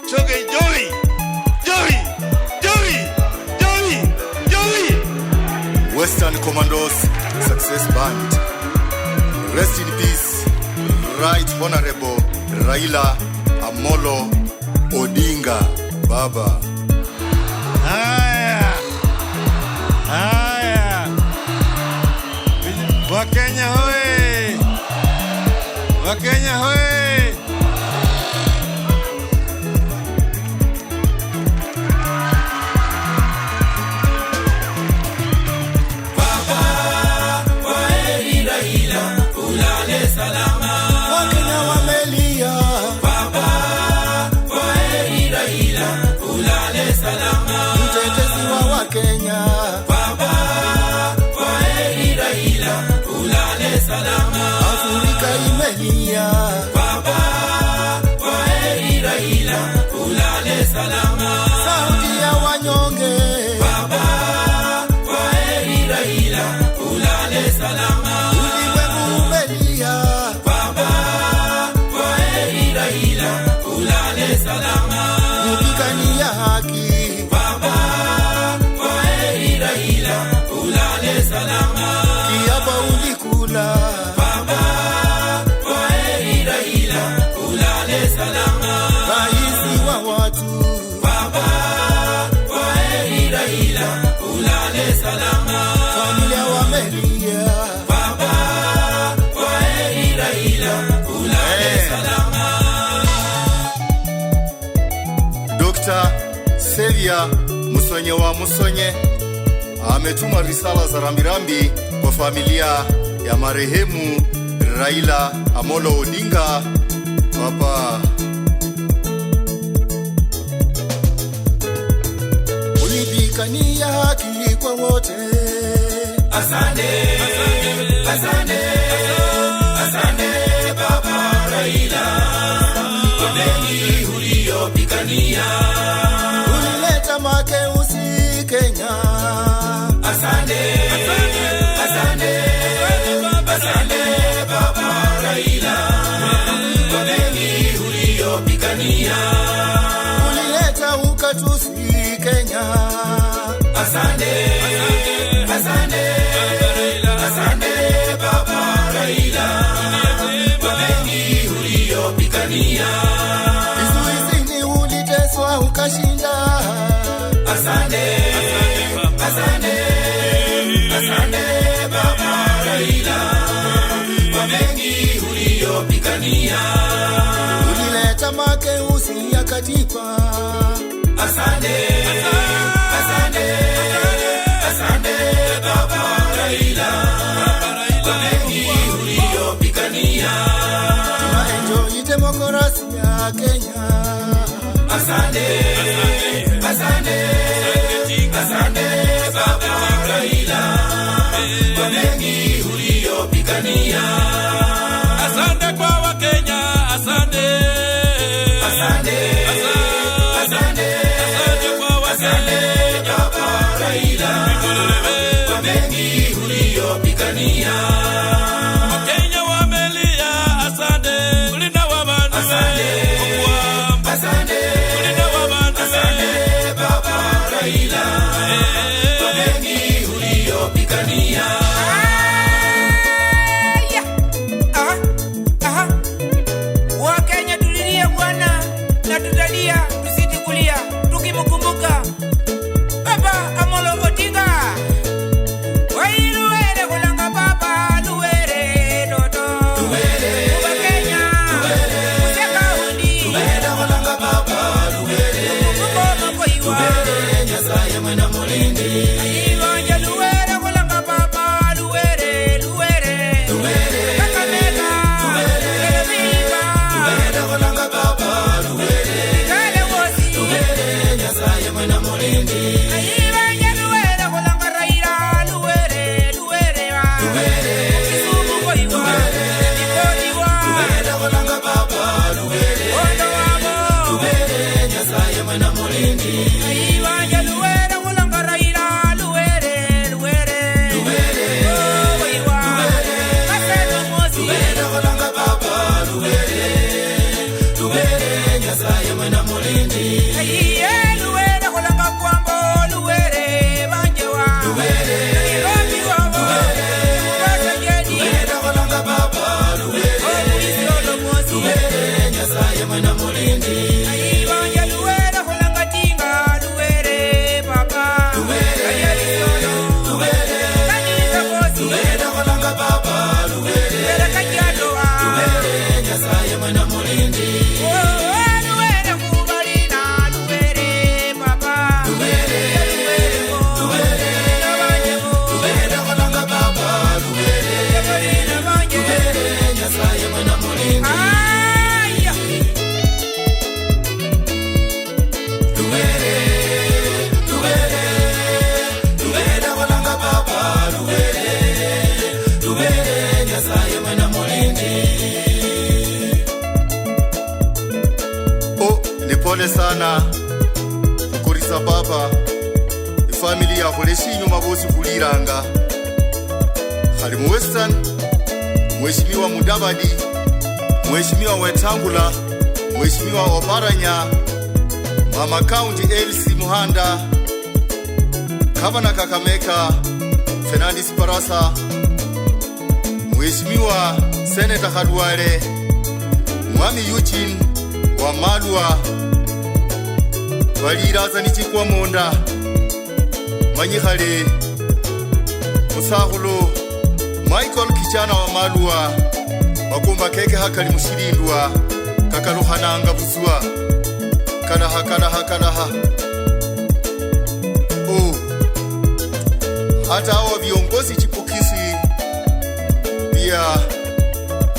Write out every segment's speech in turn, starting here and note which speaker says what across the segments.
Speaker 1: Choge Joey.
Speaker 2: Western Commandos Success Band. Rest in peace, Right Honorable Raila Amolo Odinga Baba.
Speaker 1: Haya. Wakenya hoye. Wakenya hoye.
Speaker 3: Afrika imelia.
Speaker 4: Baba, kwaheri Raila, ulale salama.
Speaker 3: Sauti ya wanyonge.
Speaker 4: Baba, kwaheri Raila, ulale salama.
Speaker 3: Ulimwengu umelia.
Speaker 4: Baba, kwaheri Raila, ulale salama.
Speaker 3: Kupigania haki.
Speaker 4: Baba, kwaheri Raila, ulale salama.
Speaker 3: Kiapo ulikula.
Speaker 4: Baba, kwaheri Raila, ulale salama.
Speaker 3: Raisi wa watu.
Speaker 4: Baba, kwaheri Raila, ulale salama.
Speaker 3: Familia wamelia.
Speaker 4: Baba, kwaheri Raila, ulale salama.
Speaker 2: Dr. Sevia Musonye wa Musonye ametuma risala za rambirambi kwa familia ya marehemu Raila Amolo Odinga Baba.
Speaker 3: Ulipigania haki kwa wote.
Speaker 4: Asante, asante, asante Baba Raila, kwa mengi uliyopigania.
Speaker 3: Ulileta mageuzi Kenya.
Speaker 4: Asante, asante, asante Baba Raila, kwa mengi uliyopigania.
Speaker 3: Ulileta ukatusi Kenya.
Speaker 4: Asante, asante, asante Baba Raila, kwa mengi uliyopigania.
Speaker 3: Kizuizini uliteswa ukashinda.
Speaker 4: Asante, asante, asante Baba Raila, kwa mengi uliyopigania.
Speaker 3: Ulileta mageuzi ya katiba.
Speaker 4: Asante, asante, asante Baba Raila, kwa mengi uliyopigania.
Speaker 3: Tunaenjoy demokrasia Kenya.
Speaker 4: Asante, asante, asante Baba Raila, kwa mengi uliyopigania. Asante kwa Wakenya, asante, asante, asante, asante kwa Wakenya, Baba Raila, kwa mengi uliyopigania. Wakenya wamelia, asante, ulinda wabanu, asante, asante, ulinda wabanu, asante Baba Raila, kwa mengi uliyopigania.
Speaker 5: Wakenya tulilia Bwana na tutalia tusiti kulia tukimkumbuka Baba Amolo Odinga. Wailuere kulanga Baba luere toto. Wakenya kuseka undi.
Speaker 4: Kulanga Baba luere.
Speaker 5: Mkumbuko mkoiwa.
Speaker 4: Nyasaye mwena mulindi.
Speaker 5: Iwanja luere kulanga Baba luere. Kakamega. Kelevika.
Speaker 4: Kulanga Baba luere.
Speaker 5: Kale wosi.
Speaker 4: Nyasaye mwena mulindi.
Speaker 5: Iwanja luere kulanga Raila luere wa. Kisumu koiwa. Nikodiwa.
Speaker 4: Kulanga Baba luere.
Speaker 5: Ondo wabo.
Speaker 4: Nyasaye mwena mulindi.
Speaker 5: Iwanja luere kulanga Raila luere. Koiwa. Kaseno mosi.
Speaker 4: Kulanga Baba luere. Nyasaye mwena mwena mulindi.
Speaker 5: Luwere kolanga kwambo luwere banjewa.
Speaker 4: Luwere, luwere, luwere kolanga baba luwere. Luwere nyasaye mwena mulindi.
Speaker 2: Pole sana kukurisa baba familia kuleshinyo mabosi kuliranga hali mu Western Mheshimiwa Mudavadi, Mheshimiwa Wetangula, Mheshimiwa Oparanya, Mama County LC Muhanda, Gavana Kakamega Fernandes Barasa, Mheshimiwa Senator Khalwale, Mwami Eugene wa Malwa waliraza nichikwa monda manyikhale Musakhulo Michael Kichana wa Malwa wakumba keke hakali mushilindwa kakaluhananga buzwa kalaha hata hawa viongozi chipukisi pia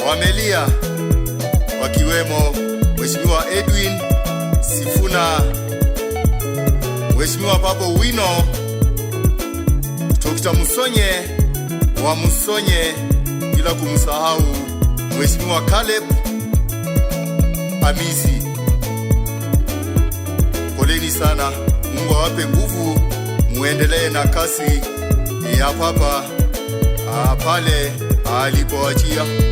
Speaker 2: wamelia wakiwemo Mheshimiwa Edwin Sifuna, Mheshimiwa Babo Wino, Dr. Musonye wa Musonye, bila kumsahau Mheshimiwa Caleb Amisi. Poleni sana, Mungu awape nguvu, muendelee na kasi ya papa pale alipoachia.